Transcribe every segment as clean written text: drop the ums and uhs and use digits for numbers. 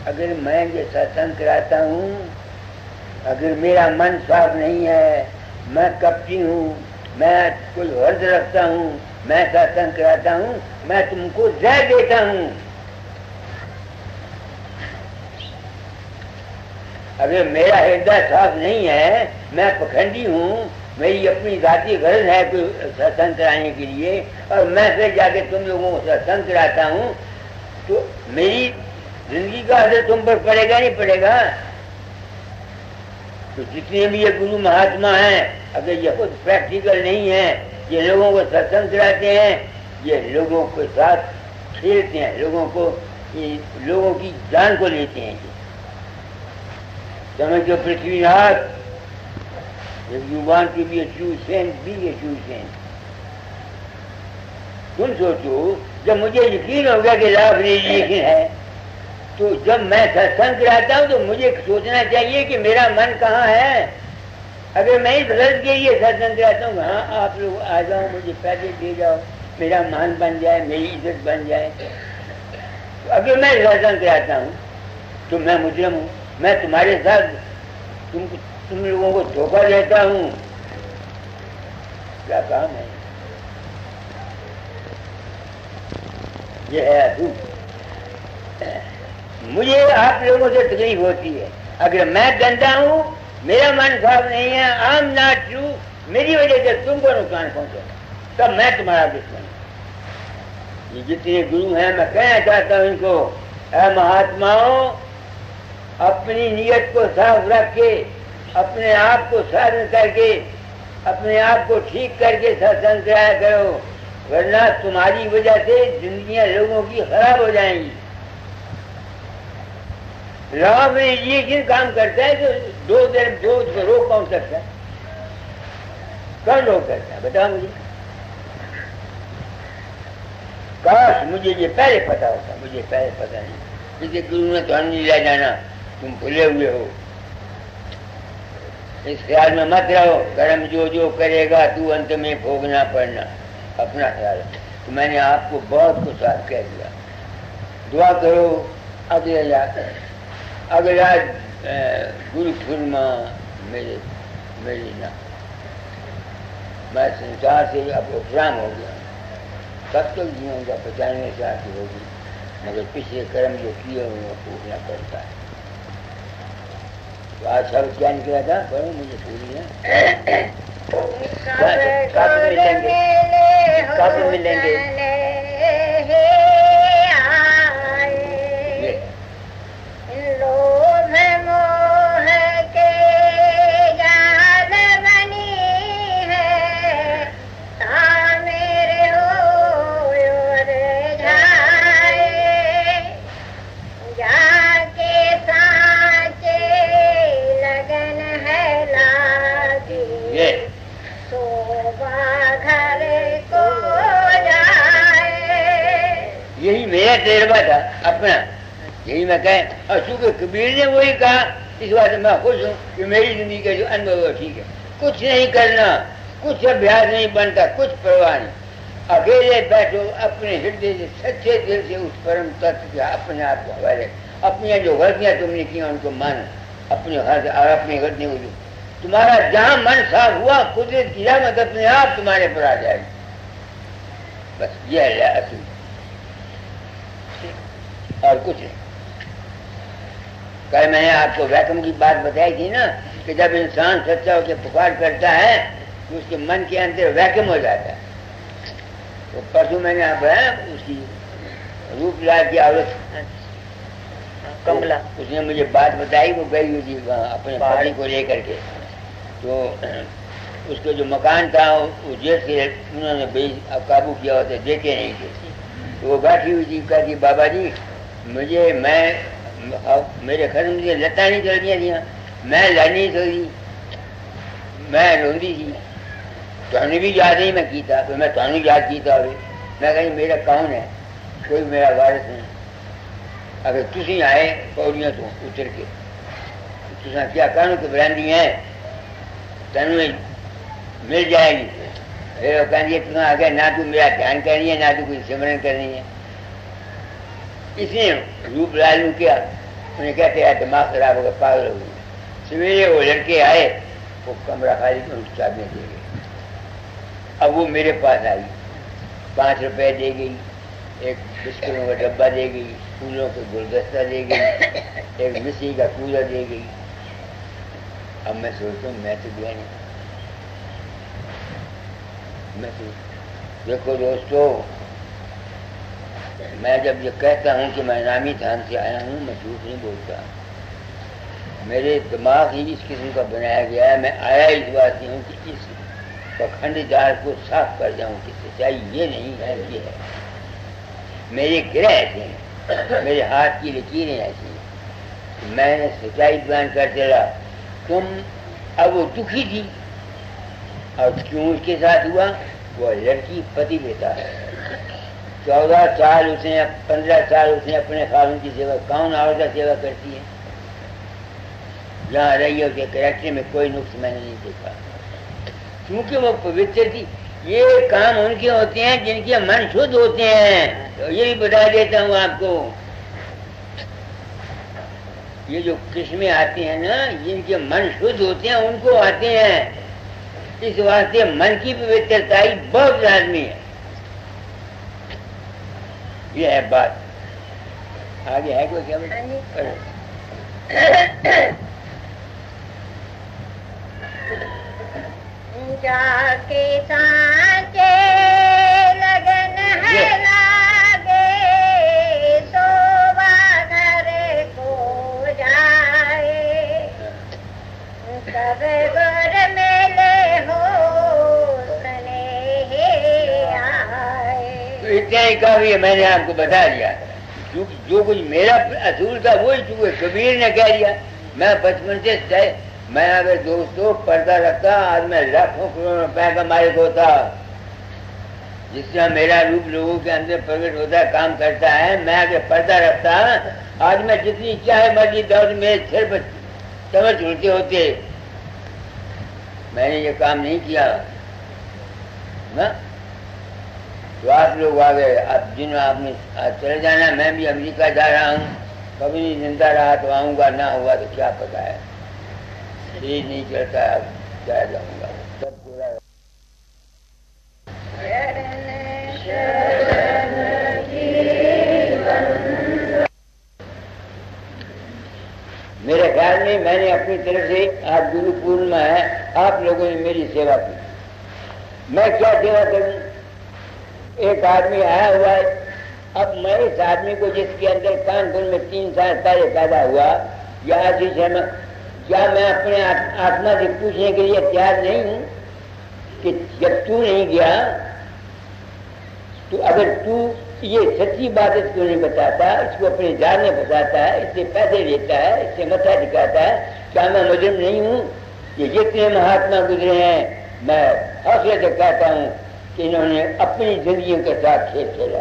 اگر میں یہ ستسنگ کراتا ہوں، اگر میرا من صاف نہیں ہے، میں کپٹی ہوں، میں کوئی غرض رکھتا ہوں، میں ستسنگ کراتا ہوں، میں تم کو زہر دیتا ہوں۔ اگر میرا ہردہ صاف نہیں ہے، میں پکھنڈی ہوں، میری اپنی ذاتی غرض ہے کوئی ستسنگ کرانے کے لیے، اور میں پھر جا کے تم لوگوں کو ستسنگ کراتا ہوں، تو میری زندگی کا اثر تم پر پڑے گا نہیں پڑے گا؟ تو جتنے بھی یہ گرو مہاتما ہیں، اگر یہ خود پریکٹیکل نہیں ہیں، یہ لوگوں کو ستسنگ کراتے ہیں، یہ لوگوں کے ساتھ کھیلتے ہیں، لوگوں کی جان کو لیتے ہیں۔ سمجھو پرتھوی Nath, if you want to be a true saint, be a true saint۔ تم سوچو، جب مجھے یقین ہو گیا کہ لا آف ریلیجن ہے، تو جب میں ستسنگ کراتا ہوں تو مجھے سوچنا چاہیے کہ میرا من کہاں ہے۔ اگر میں اس غرض کے لیے ستسنگ کراتا ہوں، ہاں آپ لوگ آ جاؤ، مجھے پیسے دے جاؤ، میرا مان بن جائے، میری عزت بن جائے، تو اگر میں ستسنگ کراتا ہوں تو میں مجرم ہوں، میں تمہارے ساتھ تم لوگوں کو دھوکہ دیتا ہوں۔ کیا کام ہے یہ؟ ہے ادھوپ۔ مجھے آپ لوگوں سے تکلیف ہوتی ہے، اگر میں گندا ہوں، میرا من صاف نہیں ہے، آئی ایم ناٹ ٹرو، میری وجہ سے تم کو نقصان پہنچے گا، تب میں تمہارا دشمن ہوں۔ یہ جتنے گرو ہیں، میں کہنا چاہتا ہوں ان کو، اے مہاتماؤں، اپنی نیت کو صاف رکھ کے، اپنے آپ کو سادھن کر کے، اپنے آپ کو ٹھیک کر کے ستسنگ کرایا کرو، ورنہ تمہاری وجہ سے زندگیاں لوگوں کی خراب ہو جائیں گی۔ لا میں یہ کام کرتا ہے تو دو کو روک کون سکتا ہے؟ کون روک سکتا ہے؟ بتاؤ مجھے۔ کاش مجھے یہ پہلے پتا ہوتا، مجھے پہلے پتا نہیں۔ کسی گرو نے تو نہیں لے جانا، تم بھولے ہوئے ہو۔ اس خیال میں مت رہو، کرم جو کرے گا تو انت میں بھوگنا پڑنا، اپنا خیال ہے۔ تو میں نے آپ کو بہت کچھ آپ کہہ دیا، دعا کرو۔ اگلا گرو پورنما میری نا، میں سنسار سے اب احترام ہو گیا، کب تک جیوں گا؟ 95 سال کی ہوگی، مگر پچھلے کرم جو کیے انہیں پوچھنا پڑتا ہے۔ تو آج سب کیا نکلا تھا؟ پڑھو، مجھے بھولی ہے۔ کب ملیں گے؟ یہی میرا تجربہ تھا اپنا، یہی میں کہیں، اور چونکہ کبیر نے وہی کہا، اس بات سے میں خوش ہوں کہ میری زندگی کا جو انبھو ہے ٹھیک ہے۔ کچھ نہیں کرنا، کچھ ابھیاس نہیں بنتا، کچھ پرواہ نہیں، اکیلے بیٹھو، اپنے ہردے سے سچے دل سے اس پرم تتو کے اپنے آپ کو حوالے، اپنی جو غلطیاں تم نے کی ان کو مانو، اپنے غلط اور اپنی غلطیوں کو، تمہارا جہاں من صاف ہوا، قدرت کی رحمت اپنے آپ تمہارے پر آ جائے گی۔ بس یہ ہے اصل، اور کچھ نہیں۔ کل میں نے آپ کو ویکم کی بات بتائی تھی نا، کہ جب انسان سچا ہو کے پکار کرتا ہے تو اس کے من کے اندر ویکم ہو جاتا ہے۔ تو پرسوں میں نے آپ اس کی روپ لال کی عورت کملا، اس نے مجھے بات بتائی، وہ گئی ہوئی تھی اپنے پتی کو لے کر کے، تو اس کا جو مکان تھا وہ جیل سے انہوں نے قابو کیا ہوتا، دیتے نہیں تھے، تو وہ بیٹھی ہوئی تھی، کہتی بابا جی مجھے میرے گھر مجھے لتاں نہیں چل گیا تھیں، میں لڑنی تھی، میں روندی تھی، تمہیں بھی یاد نہیں میں کیتا، تو میں تمہیں یاد کیتا ہوئے، میں کہیں میرا کون ہے، کوئی میرا وارث نہیں، اگر تھی آئے پوڑیاں تو اتر کے تصا کیا کرو کہ برانڈی ہیں تمہیں مل جائے گی، پھر وہ کہیں گے تم آگے نہ تو میرا دھیان کرنی ہے، نہ تو کوئی سمرن کرنی ہے۔ اس نے روپ لال نے کیا، انہیں کہتے ہیں دماغ خراب ہو گیا، پاگل ہو گئی۔ سویرے وہ لڑکے آئے، وہ کمرہ خالی ان کی چابیاں دے گئے۔ اب وہ میرے پاس آئی، 5 روپے دے گئی، ایک بسکٹوں کا ڈبہ دے گئی، پھولوں کا گلدستہ دے گئی، ایک مسی کا کولر دے گئی۔ اب میں سوچتا ہوں میں تو دیا نہیں، میں تو دیکھو دوستو، میں جب یہ کہتا ہوں کہ میں نامی تھان سے آیا ہوں، میں جھوٹ نہیں بولتا، میرے دماغ ہی اس قسم کا بنایا گیا ہے۔ میں آیا اس بات ہوں کہ اس پکھنڈ دار کو صاف کر جاؤں کہ سچائی یہ نہیں ہے، یہ ہے۔ میرے گرہ ایسے ہیں، میرے ہاتھ کی لکیریں ایسی ہیں، میں نے سچائی بیان کر چلا۔ تم اب وہ دکھی تھی، اور کیوں اس کے ساتھ ہوا؟ وہ لڑکی پتی بیٹا ہے، 14 سال اس نے، 15 سال اس نے اپنے خاوند کی سیوا، کون عورت سیوا کرتی ہے؟ جہاں رہی ہے اس کے کریکٹر میں کوئی نقص میں نے نہیں دیکھا، کیونکہ وہ پوتر تھی۔ یہ کام ان کے ہوتے ہیں جن کے من شدھ ہوتے ہیں، تو یہ بھی بتا دیتا ہوں آپ کو، یہ جو قسمیں آتی ہیں نا، جن کے من شدھ ہوتے ہیں ان کو آتے ہیں۔ اس واسطے من کی پوترتائی بہت لازمی ہے، یہ ہے بات۔ آگے ہے کوئی کیا جا کے سانچے لگن ہے لاگے، تو گھر کو جائے، کب گر میلے ہو سنے آئے۔ تو اتنا ہی کافی ہے، میں نے آپ کو بتا دیا، جو کچھ میرا اصول تھا وہی چونکہ کبیر نے کہہ دیا۔ میں بچپن سے میں اگر دوستوں پردہ رکھتا آج میں لاکھوں کروڑوں روپے کا مالک ہوتا۔ جس طرح میرا روپ لوگوں کے اندر پرگٹ ہوتا ہے، کام کرتا ہے، میں اگر پردہ رکھتا آج میں جتنی چاہے مرضی دور میرے سر پر چمچ اڑتے ہوتے۔ میں نے یہ کام نہیں کیا نا، تو آپ لوگ آ گئے۔ اب جن آپ نے چلے جانا، میں بھی امریکہ جا رہا ہوں، کبھی نہیں زندہ رہا تو آؤں گا، نہ ہوا تو کیا پتا ہے، شریر نہیں چلتا، اب جا جاؤں گا، سب پورا۔ میرے خیال میں نے اپنی طرف سے، آج گرو پورنما ہے، آپ لوگوں نے میری سیوا کی، میں کیا سیوا کروں؟ ایک آدمی آیا ہوا ہے، اب میں اس آدمی کو جس کے اندر کانپور میں 3 سال پہلے پیدا ہوا، یا آشیش ہے، کیا میں اپنے آتما سے پوچھنے کے لیے تیار نہیں ہوں کہ جب تو نہیں گیا تو اگر تو یہ سچی بات اس کو نہیں بتاتا، اس کو اپنے جان میں بتاتا ہے، اس سے پیسے لیتا ہے، اس سے متھا دکھاتا ہے، کیا میں مجرم نہیں ہوں؟ یہ جتنے مہاتما گزرے ہیں، میں حوصلے سے کہتا ہوں کہ انہوں نے اپنی زندگیوں کے ساتھ کھیل کھیلا۔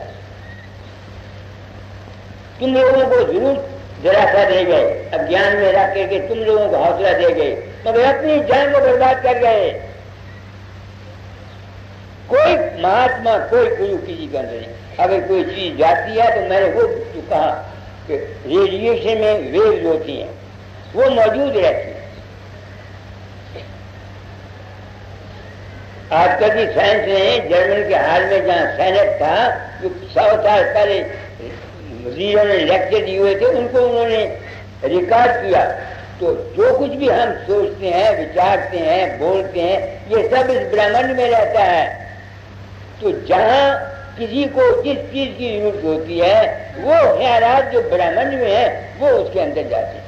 تم لوگوں کو ضرور دلاسا دے گئے، اگیان میں رکھ کر کے تم لوگوں کو حوصلہ دے گئے، مگر اپنی جان کو برباد کر گئے۔ کوئی مہاتما، کوئی گرو کسی کا نہیں۔ اگر کوئی چیز جاتی ہے تو میں نے وہ جو کہا کہ ریڈیشن میں ویوز ہوتی ہیں، وہ موجود رہتی ہیں۔ آج کل کی سائنس نے جرمن کے حال میں جہاں سینٹ تھا، جو 100 سال پہلے وزیروں نے لیکچر دیے ہوئے تھے، ان کو انہوں نے ریکارڈ کیا، تو جو کچھ بھی ہم سوچتے ہیں، وچارتے ہیں، بولتے ہیں، یہ سب اس برہمنڈ میں رہتا ہے۔ تو جہاں کسی کو جس چیز کی ضرورت ہوتی ہے، وہ خیالات جو برہمنڈ میں ہیں وہ اس کے اندر جاتے ہیں۔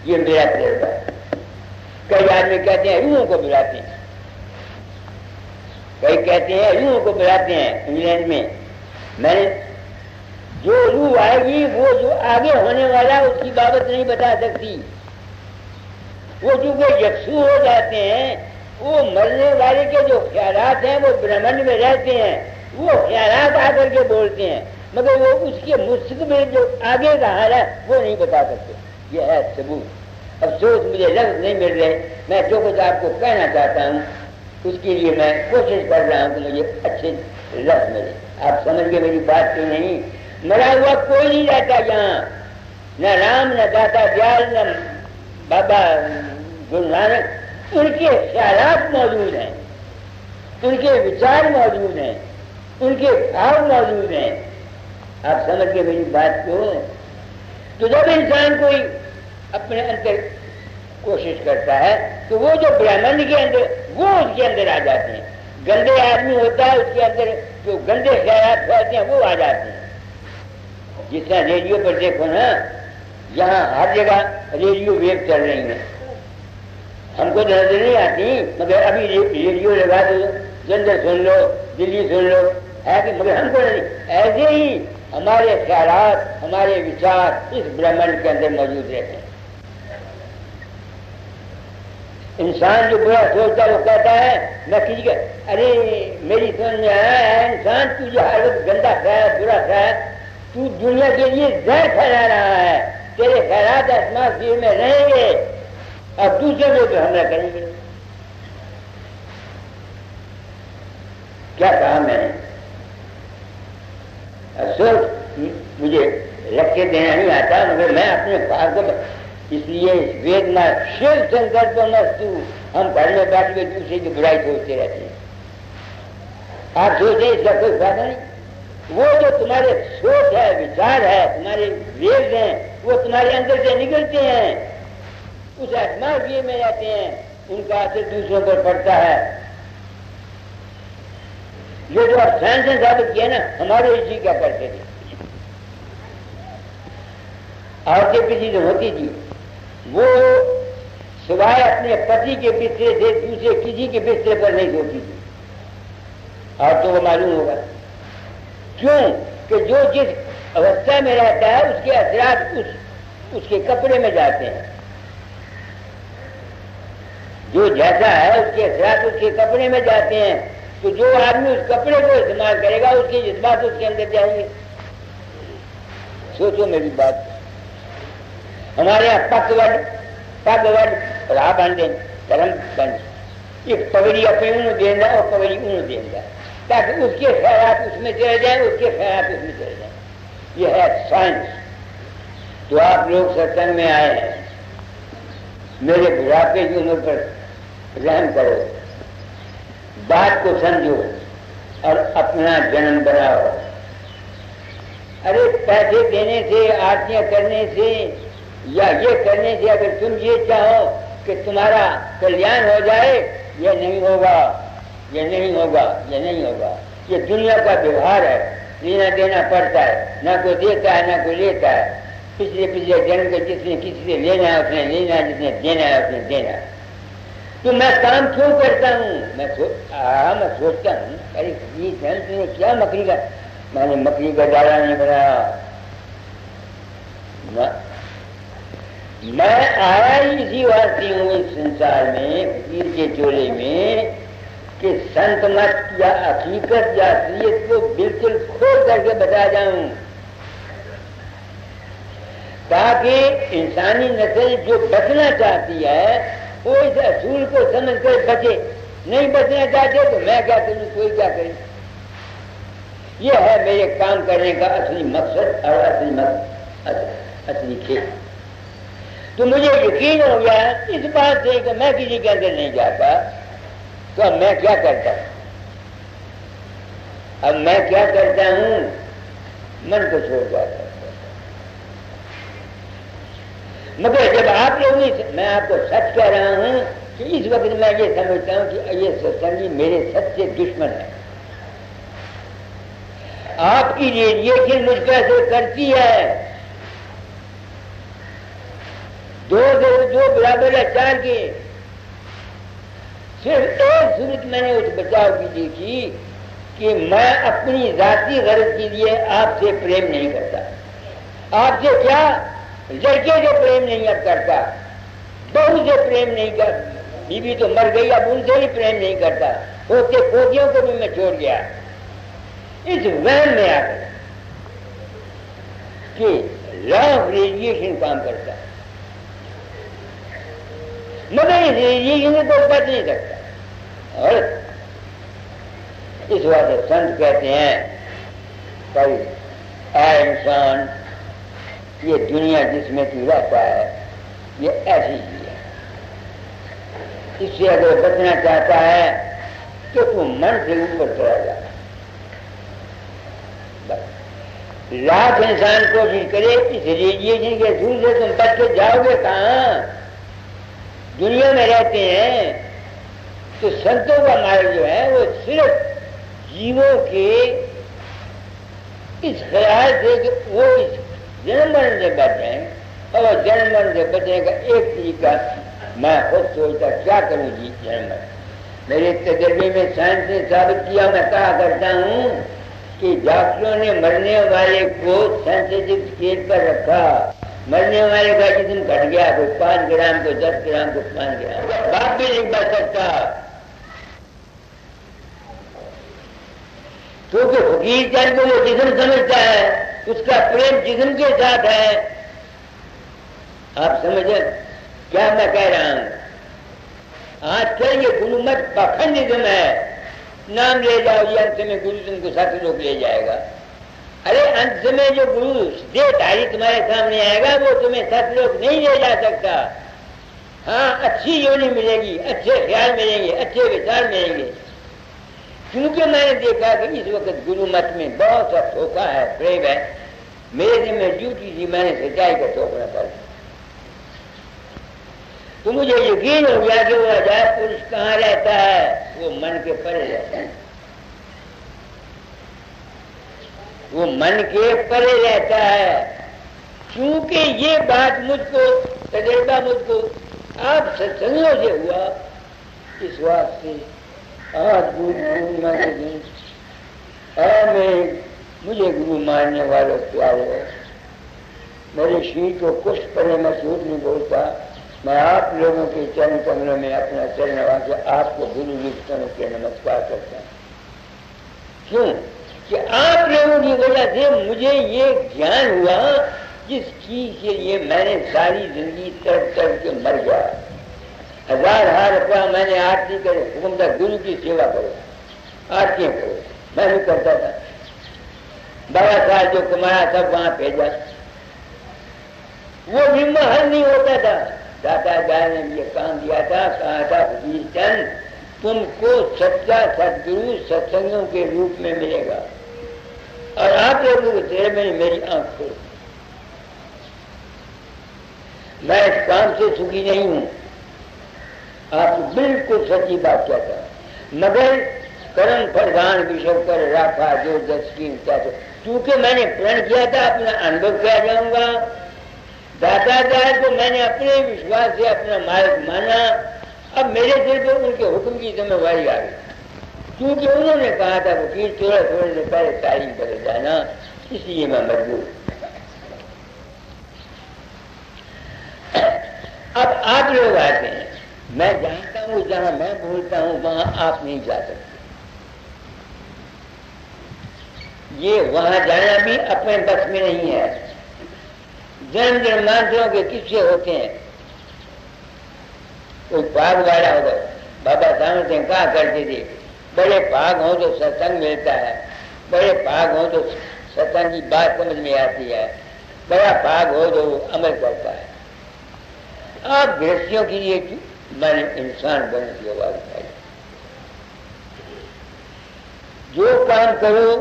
یہ میرا تجربہ ہے۔ کئی آدمی کہتے ہیں روحوں کو بلاتے ہیں، کئی کہتے ہیں روحوں کو بلاتے ہیں انگلینڈ میں۔ میں نے جو روح آئے گی وہ جو آگے ہونے والا اس کی بابت نہیں بتا سکتی، وہ چونکہ یکسو ہو جاتے ہیں، وہ مرنے والے کے جو خیالات ہیں وہ برہمنڈ میں رہتے ہیں، وہ خیالات آ کر کے بولتے ہیں، مگر وہ اس کے مستقبل جو آگے کا حال ہے وہ نہیں بتا سکتے۔ یہ ہے ثبوت۔ افسوس مجھے لفظ نہیں مل رہے، میں جو کچھ آپ کو کہنا چاہتا ہوں اس کے لیے میں کوشش کر رہا ہوں کہ مجھے اچھے لفظ ملے۔ آپ سمجھ گئے میری بات تو نہیں؟ مرا ہوا کوئی نہیں رہتا یہاں، نہ رام، نہ داتا دیال، نہ بابا گرو نانک، ان کے خیالات موجود ہیں، ان کے وچار موجود ہیں، ان کے بھاؤ موجود ہیں. آپ سمجھ کے میری بات کو. تو جب انسان کوئی اپنے اندر کوشش کرتا ہے تو وہ جو برہمن کے اندر وہ اس کے اندر آ جاتے ہیں. گندے آدمی ہوتا ہے اس کے اندر جو گندے خیالات پھیلتے ہیں وہ آ جاتے ہیں. جس طرح ریڈیو پر دیکھو نا، یہاں ہر جگہ ریڈیو ویو چل رہی ہیں، ہم کو نظر نہیں آتی، مگر ابھی ریڈیو لگا دو، لندن سن لو، دلی سن لو، ہے کہ مگر ہم کو نہیں. ایسے ہی ہمارے خیالات، ہمارے وچار اس برہمنڈ کے اندر موجود رہتے ہیں. انسان جو برا سوچتا ہے وہ کہتا ہے میں کسی کا ارے میری سمجھ میں آیا ہے انسان تو جو ہر وقت گندا خیال، برا خیال، تو دنیا کے لیے زہر پھیلا رہا ہے. تیرے خیالات ایٹماسفیئر میں رہیں گے اور دوسرے لوگ حملہ کریں گے. کیا کہا میں نے؟ افسوس مجھے رکھ کے دینا نہیں آتا، مگر میں اپنے پاس کو اس لیے ویدنا شیو شنکر تو مستو، ہم گھر میں بیٹھ کے دوسرے کی برائی سوچتے رہتے ہیں. آپ سوچیں اس کا کوئی فائدہ نہیں. وہ جو تمہارے سوچ ہے، وچار ہے، تمہارے ویز ہیں، وہ تمہارے اندر سے نکلتے ہیں، اس ایٹماسفیئر میں رہتے ہیں، ان کا اثر دوسروں پر پڑتا ہے. یہ جو اب سائنس نے ثابت کیا نا، ہمارے اسی کیا کرتے تھے. عورتیں کسی جو ہوتی تھی وہ سوائے اپنے پتی کے بسترے سے دوسرے کسی کے بسترے پر نہیں سوتی تھی. اور تو وہ معلوم ہوگا کیوں کہ جو جس اوستھا میں رہتا ہے اس کے اثرات اس کے کپڑے میں جاتے ہیں. جو جیسا ہے اس کے اثرات اس کے کپڑے میں جاتے ہیں. تو جو آدمی اس کپڑے کو استعمال کرے گا اس کے جذبات اس کے اندر جائیں گے. سوچو میری بات. ہمارے یہاں پگ وڈ راہ باندھے کرم بند، ایک پگڑی اپنی انہوں دینا اور پگڑی انہوں دینا تاکہ اس کے خیالات اس میں چلے جائیں، اس کے خیالات اس میں چلے جائیں. یہ ہے سائنس. تو آپ لوگ ستسنگ میں آئے ہیں، میرے بڑھاپے کی عمر پر رحم کرو، بات کو سمجھو اور اپنا جنم بناؤ. ارے پیسے دینے سے، آرتیاں کرنے سے یا یہ کرنے سے اگر تم یہ چاہو کہ تمہارا کلیان ہو جائے، یہ نہیں ہوگا، یہ نہیں ہوگا، یہ نہیں ہوگا. یہ دنیا کا ویوہار ہے، لینا دینا پڑتا ہے. نہ کوئی دیتا ہے نہ کوئی لیتا ہے. پچھلے جنم کے جس نے کسی سے لینا ہے اس نے لینا ہے، جس نے دینا ہے اس نے دینا ہے. تو میں کام کیوں کرتا ہوں؟ میں سوچتا ہوں ارے یہ تم نے کیا مکڑی کا، میں نے مکڑی کا ڈالا نہیں بنایا. میں آیا ہی اسی واسطے ہوں اس سنسار میں، فقیر کے چولے میں، کہ سنت مت یا حقیقت یا اصلیت کو بالکل کھول کر کے بتا جاؤں، تاکہ انسانی نسل جو بچنا چاہتی ہے وہ اس اصول کو سمجھ کر بچے. نہیں بچنا چاہتے تو میں کیا کروں، کوئی کیا کرے. یہ ہے میرے کام کرنے کا اصلی مقصد اور اصلی کھیل. تو مجھے یقین ہو گیا اس بات سے کہ میں کسی کے اندر نہیں جاتا. تو اب میں کیا کرتا ہوں؟ اب میں کیا کرتا ہوں؟ من کو چھوڑ جاتا ہوں. مگر جب آپ لوگ میں آپ کو سچ کہہ رہا ہوں کہ اس وقت میں یہ سمجھتا ہوں کہ یہ ستسنگی میرے سچ سے دشمن ہے. آپ کی ریڈیشن مجھ پر اثر کرتی ہے. دو برابر ہے 4 کے. صرف ایک صورت میں نے اس بچاؤ کی دیکھی کہ میں اپنی ذاتی غرض کے لیے آپ سے پریم نہیں کرتا. آپ سے کیا، لڑکے سے پریم نہیں اب کرتا، بہو سے پریم نہیں کرتا، بیوی تو مر گئی اب ان سے بھی پریم نہیں کرتا، پوتے پوتیوں کو بھی میں چھوڑ گیا. اس وہم میں آ کر کہ لا آف ریڈیشن کام کرتا ہے، مگر اس ریڈیشن کو بچ نہیں سکتا. اور اس واسطے سنت کہتے ہیں بھائی اے انسان یہ دنیا جس میں تو رہتا ہے یہ ایسی ہی ہے. اس سے اگر بچنا چاہتا ہے تو تم من سے اوپر چلا جا. لاکھ انسان کوشش کرے اس ریڈیشن کے دور سے تم بچ کے جاؤ گے کہاں؟ دنیا میں رہتے ہیں تو سنتوں کا مال جو ہے وہ صرف جیووں کے اس خیال سے کہ وہ اس جنم مرن سے بچ رہے ہیں. اور جنم مرن سے بچنے کا ایک طریقہ میں خود سوچتا کیا کروں جی جنم مرن. میرے تجربے میں سائنس نے ثابت کیا. میں کہا کرتا ہوں کہ ڈاکٹروں نے مرنے والے کو سینسیٹیو اسکیل پر رکھا. مرنے والے کا جسم گھٹ گیا, کوئی 5 گرام کو 10 گرام کو 5 گرام. باپ بھی نہیں بچ سکتا کیونکہ فقیر چند کو وہ جسم سمجھتا ہے, اس کا پریم جسم کے ساتھ ہے. آپ سمجھیں کیا میں کہہ رہا ہوں؟ آج کل یہ گرومت پاکھنڈزم ہے. نام لے جاؤ یہ انت میں گرو تم کو ساتھ لوگ لے جائے گا. ارے انت میں جو گرو دیہی تمہارے سامنے آئے گا وہ تمہیں ساتھ لوگ نہیں لے جا سکتا. ہاں اچھی یونی ملے گی, اچھے خیال ملیں گے, اچھے وچار ملیں گے. کیونکہ میں نے دیکھا کہ اس وقت گرو مت میں بہت سا دھوکہ ہے, فریب ہے. میرے دن میں ڈیوٹی تھی, میں نے سچائی کا ٹوکرا کر دیا. تو مجھے یقین ہو گیا کہ وہ عجائب پرش کہاں رہتا ہے, وہ من کے پرے رہتا ہے. وہ من کے پرے رہتا ہے. کیونکہ یہ بات مجھ کو تجربہ مجھ کو آپ ستسنگوں سے ہوا, اس واسطے آج مجھے گرو ماننے والوں پیارے ہے. میرے شیر کو کچھ پڑے میں جھوٹ نہیں بولتا. میں آپ لوگوں کے چرن کمروں میں اپنا چرن لگا کے آپ کو گرو لکھتوں کے نمسکار کرتا ہوں. کیوں کہ آپ لوگوں کی وجہ سے مجھے یہ گیان ہوا جس چیز کے لیے میں نے ساری زندگی تڑپ تڑپ کے مر گیا. 1000 روپیہ میں نے آرتی کرے, حکم تھا گرو کی سیوا کرو, آرتیاں کرو. میں بھی کرتا تھا. بڑا صاحب جو کمایا سب وہاں بھیجا. وہ بھی محل نہیں ہوتا تھا. داتا جان نے یہ کام دیا تھا, کہا تھا فقیر چند تم کو سچا ستگرو ستسنگوں کے روپ میں ملے گا. اور آپ لوگوں کے چہرے میں میری آنکھ کھول. میں اس کام سے سکھی نہیں ہوں, آپ بالکل سچی بات کہتا ہوں. مگر کرم پردھان وشو کر رکھا جو 10 کی کیونکہ میں نے پرن کیا تھا اپنا انبھو کیا جاؤں گا. داتا جائے کو میں نے اپنے وشواس سے اپنا مالک مانا. اب میرے دل پر ان کے حکم کی ذمہ داری آ گئی, کیونکہ انہوں نے کہا تھا وکیل تھوڑے سے پہلے تعلیم کر جانا, اس لیے میں مجبور. اب آپ لوگ آتے ہیں, میں جانتا ہوں جہاں میں بولتا ہوں وہاں آپ نہیں جا سکتے. یہ وہاں جانا بھی اپنے بس میں نہیں ہے. جنم جنمانتروں کے قصے ہوتے ہیں. کوئی پاگ والا ہوگا, بابا سامنے سے کہا کرتے تھے بڑے پاگ ہوں تو ستسنگ ملتا ہے, بڑے پاگ ہوں تو ستسنگ کی بات سمجھ میں آتی ہے, بڑا پاگ ہو تو وہ عمل کرتا ہے. آپ گرہستھیوں کے لیے میں نے انسان بننے کی آواز اٹھائی. جو کام کرو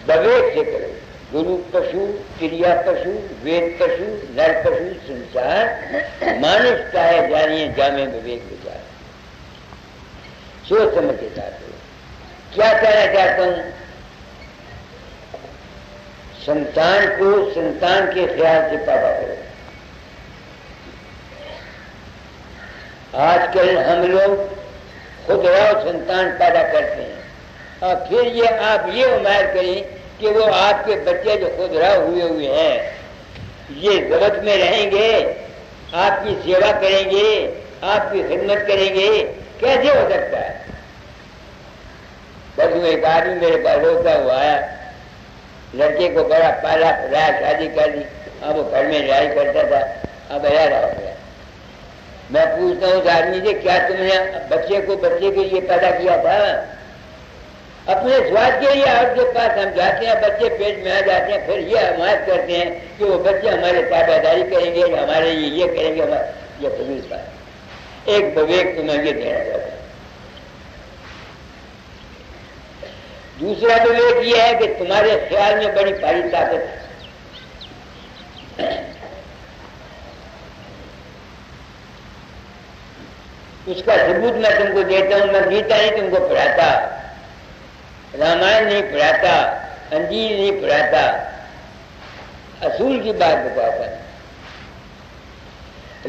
بویک سے کرو. گرو پشو, کریا پشو, وید پشو, نر پشو, سنسار مانس کا ہے جانیے جامع بویک بچار. سوچ سمجھ کے ساتھ ہو. کیا کہنا چاہتا ہوں, سنتان کو سنتان کے خیال سے پیدا کرو. آج کل ہم لوگ خود راؤ سنتان پیدا کرتے ہیں, اور پھر یہ آپ یہ امید کریں کہ وہ آپ کے بچے جو خود راؤ ہوئے ہیں یہ ضرورت میں رہیں گے, آپ کی سیوا کریں گے, آپ کی خدمت کریں گے. کیسے ہو سکتا ہے؟ بس ایک آدمی میرے پاس ہوتا ہوا آیا, لڑکے کو بڑا پالا پڑایا, شادی کر دی. اب وہ گھر میں رہائی کرتا تھا, اب ایسا ہو گیا. میں پوچھتا ہوں اس آدمی سے کیا تم نے بچے کو بچے کے لیے پیدا کیا تھا؟ اپنے سواد کے لیے آپ کے پاس ہم جاتے ہیں، بچے پیٹ میں آ جاتے ہیں، پھر یہ حمایت کرتے ہیں کہ وہ بچے ہمارے تابع داری کریں گے، ہمارے لیے یہ کریں گے، یہ فضول بات۔ ایک بویک تمہیں یہ دینا چاہتا ہوں۔ دوسرا بویک یہ ہے کہ تمہارے خیال میں بڑی بھاری طاقت ہے، اس کا ثبوت میں تم کو دیتا ہوں۔ میں گیتا نہیں تم کو پڑھاتا، رامائن نہیں پڑھاتا، انجیل نہیں پڑھاتا، اصول کی بات بتاتا۔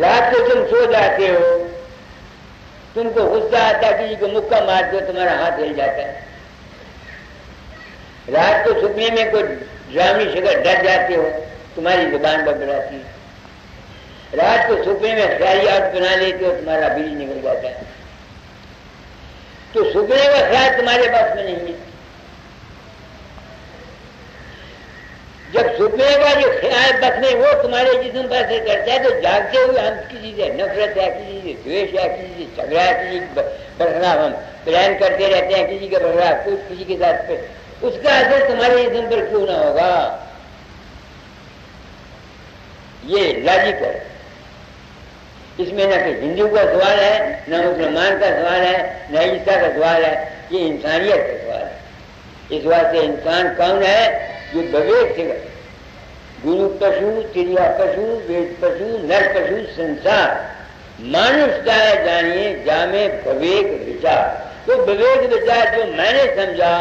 رات کو تم سو جاتے ہو، تم کو غصہ آتا ہے، کسی کو مکہ مارتے ہو تمہارا ہاتھ ہل جاتا ہے۔ رات کو سپنے میں کوئی ڈرامنی شکل ڈر جاتے ہو، تمہاری زبان بڑبڑاتی ہے۔ رات کو سپنے میں خیالیات بنا لیتے ہو، تمہارا بیج نکل جاتا ہے۔ تو سپنے کا خیال تمہارے پاس میں نہیں ہے۔ جب سپنے کا جو خیال بس میں وہ تمہارے جسم پر اثر کرتا ہے، تو جاگتے ہوئے ہم کسی سے نفرت ہے، کسی سے دویش ہے، کسی سے جھگڑا ہے، کسی برخلاف ہم پلان کرتے رہتے ہیں، کسی کے برخلاف کسی کے ساتھ اس کا اثر تمہارے جسم پر کیوں نہ ہوگا؟ یہ لاجک ہے، اس میں نہ کہ ہندو کا سوال ہے، نہ مسلمان کا سوال ہے، نہ عیسیٰ کا سوال ہے، یہ انسانیت کا سوال ہے۔ اس واسطے انسان کون ہے؟ جو بویک سے گرو پشو تریا پشو وید پشو نر پشو سنسار مانس جائے جانیے جامے بویک وچار۔ تو بویک وچار جو میں نے سمجھا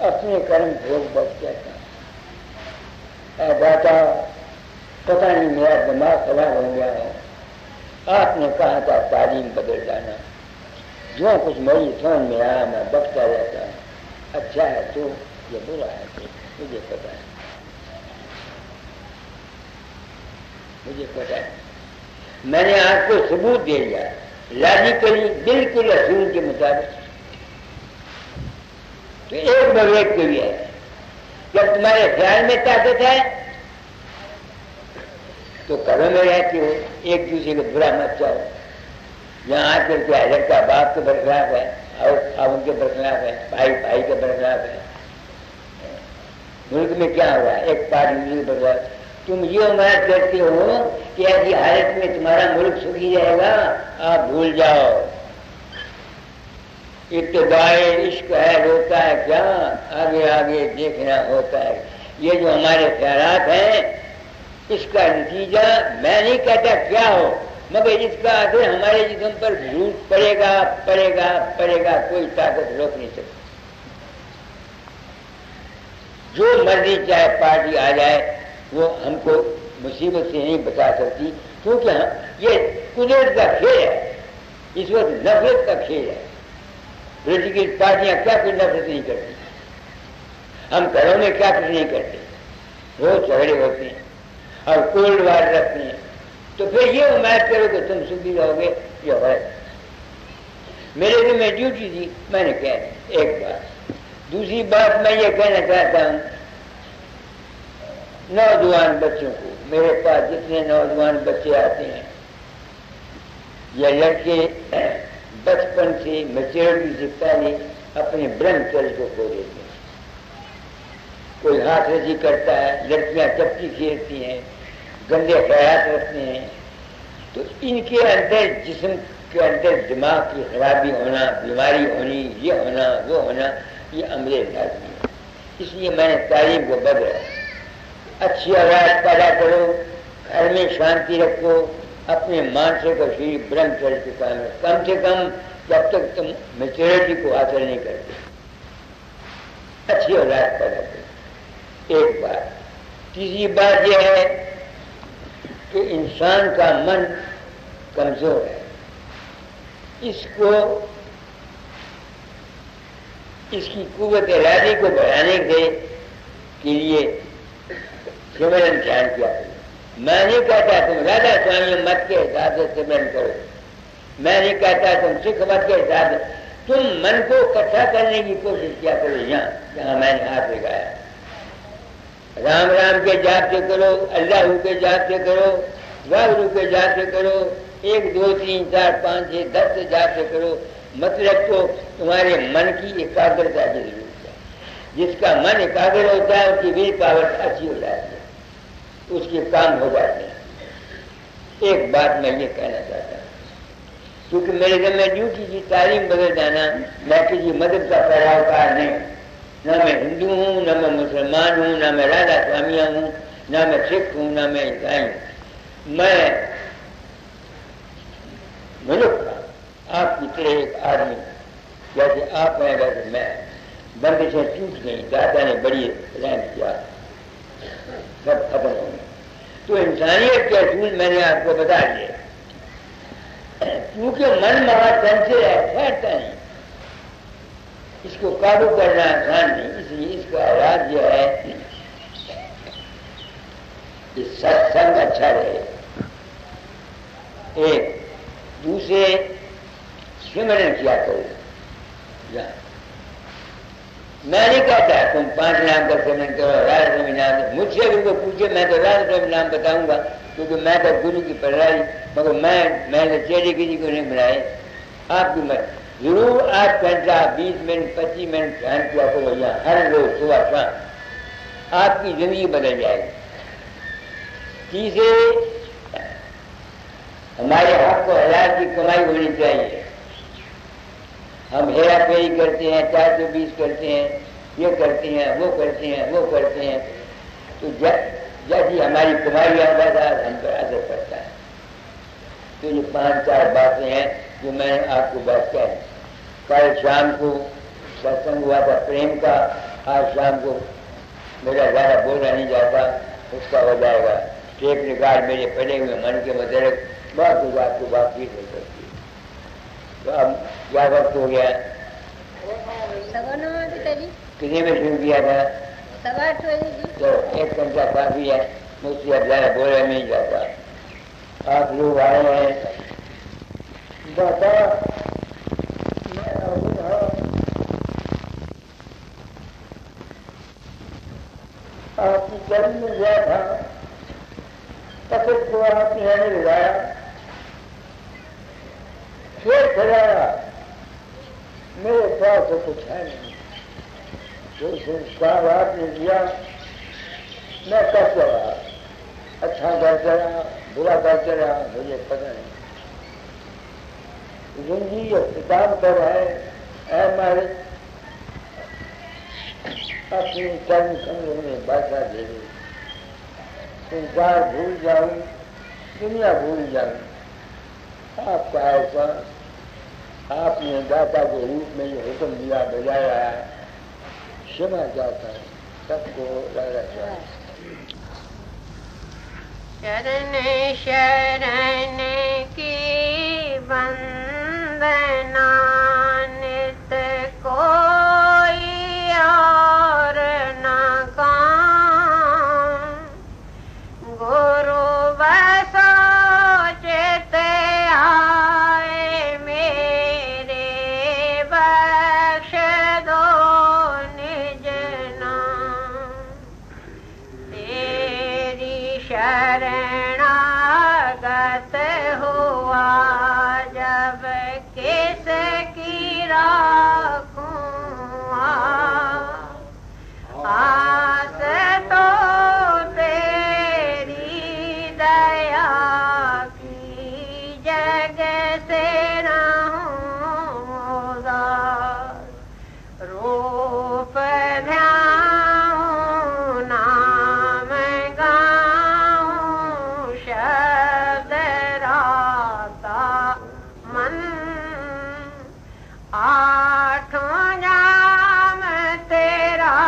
اپنے کرم بھوگ بچ جاتا ہے۔ داتا پتہ نہیں میرا دماغ خراب ہو گیا ہے، آپ نے کہا تھا تعلیم بدل جانا، جو کچھ میری سمجھ میں آیا میں بکتا رہتا ہوں، اچھا ہے تو یہ برا ہے تو مجھے پتا ہے، مجھے پتا ہے۔ میں نے آپ کو ثبوت دے دیا لاجیکلی بالکل اصول کے مطابق۔ تو ایک بویک کے لیے ہے، جب تمہارے خیال میں طاقت ہے تو گھروں میں رہتے ہو، ایک دوسرے کو برا مت چاہو۔ یہاں آ کر کے لڑکا باپ کے برخلاف ہے، اور خاوند کے برخلاف ہے، بھائی بھائی کے برخلاف ہے۔ ملک میں کیا ہوا ہے؟ ایک پارٹی کے برخلاف۔ تم یہ امید کرتے ہو کہ ایسی حالت میں تمہارا ملک سکھی رہے گا، آپ بھول جاؤ۔ ابتدائے عشق ہے، روتا ہے کیا، آگے آگے دیکھنا ہوتا ہے۔ یہ جو ہمارے خیالات ہیں اس کا نتیجہ میں نہیں کہتا کیا ہو، مگر اس کا اثر ہمارے جسم پر ضرور پڑے گا پڑے گا پڑے گا، کوئی طاقت روک نہیں سکتی۔ جو مرضی چاہے پارٹی آ جائے وہ ہم کو مصیبت سے نہیں بچا سکتی، کیونکہ یہ قدرت کا کھیل ہے، اس وقت نفرت کا کھیل ہے۔ پولیٹیکل پارٹیاں کیا کوئی نفرت نہیں کرتی، ہم گھروں میں کیا کچھ نہیں کرتے، روز جھگڑے ہوتے ہیں اور کولڈ وار رکھتے ہیں۔ تو پھر یہ امید کرو کہ تم سکھی رہو گے، یہ غلط۔ میرے دن میں ڈیوٹی تھی، میں نے کہا ایک بات۔ دوسری بات میں یہ کہنا چاہتا ہوں نوجوان بچوں کو، میرے پاس جتنے نوجوان بچے آتے ہیں یہ لڑکے بچپن سے میچورٹی سے پہلے اپنے برہمچریہ کو کھو دیتے ہیں۔ کوئی ہاتھ رسی کرتا ہے، لڑکیاں چپٹی کھیلتی ہیں، گندے خیالات رکھتے ہیں، تو ان کے اندر جسم کے اندر دماغ کی خرابی ہونا، بیماری ہونی، یہ ہونا وہ ہونا، یہ امر لازمی ہے۔ اس لیے میں نے تعلیم کو بدلا، اچھی اولاد پیدا کرو، گھر میں شانتی رکھو، اپنے مانسے کو شریف برہمچریہ کے کام کم سے کم جب تک تم میچورٹی کو حاصل نہیں کرتے اچھی اولاد پیدا کرو۔ ایک بات۔ تیسری بات یہ ہے کہ انسان کا من کمزور ہے، اس کو اس کی قوت ارادی کو بڑھانے کے لیے سمرن دھیان کیا کرو۔ میں نہیں کہتا تم راجا سوامی مت کے حساب سے سمرن کرو، میں نہیں کہتا تم سکھ مت کے حساب سے، تم من کو اکٹھا کرنے کی کوشش کیا کرو۔ یہاں جہاں میں نے ہاتھ لگایا رام رام کے جاپ سے کرو، اللہ کے جاپ سے کرو، واحرو کے جاپ سے کرو، 1 2 3 4 5 6 10 سے جاپ سے کرو، مطلب تو تمہارے من کی ایکاگرتا کی ضرورت ہے. جس کا من ایکاگر ہوتا ہے اس کی ول پاور اچھی ہو جاتی ہے, اس کے کام ہو جاتے ہیں. ایک بات میں یہ کہنا چاہتا ہوں, کیونکہ میرے ذمہ ڈیوٹی کی تعلیم بدل جانا, میں کسی مذہب کا پیروکار نہیں, نہ میں ہندو ہوں, نہ میں مسلمان ہوں, نہ میں رادھا سوامیہ ہوں, نہ میں سکھ ہوں, نہ میں عیسائی ہوں. میں ملک کا آپ کی طرح ایک آدمی, جیسے آپ ہیں ویسے میں. بندشیں ٹوٹ گئی, دادا نے بڑی رحم کیا, سب ختم ہو گئے. تو انسانیت کے اصول میں نے آپ کو بتا دیے. کیونکہ من مہا چنچل ہے, ٹھہرتا نہیں, اس کو قابو کرنا آسان نہیں. اس لیے اس کا علاج یہ ہے کہ ست سنگ اچھا رہے, ایک دوسرے سمرن کیا کرو. میں نہیں کہتا تم 5 نام کا سمرن کرو, رادھا سوامی نام. مجھ سے بھی کوئی پوچھے میں تو رادھا سوامی نام بتاؤں گا, کیونکہ میں تو گرو کی پڑھائی, مگر میں نے چہرے کسی کو نہیں بنائے. آپ کی مت ضرور 8 گھنٹہ 20 منٹ 25 منٹ دھیان کیا کرو یہاں ہر روز صبح شام, آپ کی زندگی بدل جائے گی. تیسرے, ہمارے حق و حلال کی کمائی ہونی چاہیے. ہم ہیرا پھیری کرتے ہیں, 420 کرتے ہیں, یہ کرتے ہیں, وہ کرتے ہیں, وہ کرتے ہیں. تو جیسی ہماری کمائی آتا ہے ہم پر اثر پڑتا ہے. تو یہ 5-4 باتیں ہیں جو میں نے آپ کو بات کہی. کل شام کو ستسنگ ہوا تھا پریم کا, آج شام کو میرا زیادہ بولا نہیں جاتا, اس کا ہو جائے گا. ٹیپ ریکارڈ میرے پڑے ہوئے من کے متعلق بہت کچھ آپ کو بات چیت ہو سکتی ہے. تو اب کیا وقت ہو گیا؟ کتنے میں شروع کیا تھا؟ تو 1 گھنٹہ کافی ہے, مجھ سے اب زیادہ بولا نہیں جاتا. آپ لوگ آئے ہیں, آپ کی گرمی میں گیا تھا, تخت کو آپ نے نہیں لگایا, پھر کھلایا. میرے پاس تو کچھ ہے نہیں, جو سنسکار آپ نے دیا میں کرتا رہا, اچھا کرتا رہا, برا کرتا رہا, مجھے پتہ نہیں. زندگی اختتام پر ہے. اے ہمارے اپنی کرم سنگھ میں بادشاہ دے دے, سنسار بھول جاؤں, دنیا بھول جاؤں. آپ کا ایسا آپ نے داتا کے روپ میں یہ حکم دیا بجایا ہے, شمع جاتا ہے سب کو لگا جائے. شرن شرن کی بندنا نت کوئی اور نہ کام, گرو بسو چت آئے میرے بخش دو نج نام. تیری شرناگت ہوا جب کس کی راکھوں آس تو تیری دیا کی جگ سے رہوں اداس. روپ دھیاؤں نام گاؤں شبد راتا من, آٹھوں جام تیرا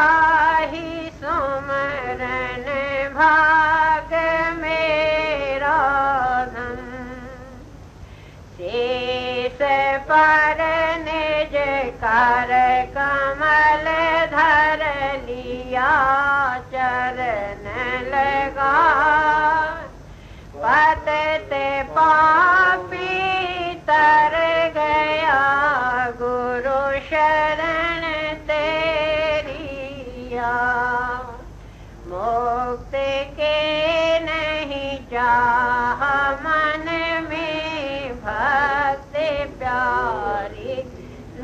ہی سمرن بھاگ میرا دھن. شیش پر نج کر کمل دھر لیا, چرن لگا پتتے پاپی تر گیا. گرو شرن تیری مکت کے نہیں چاہ من میں بھکت پیاری.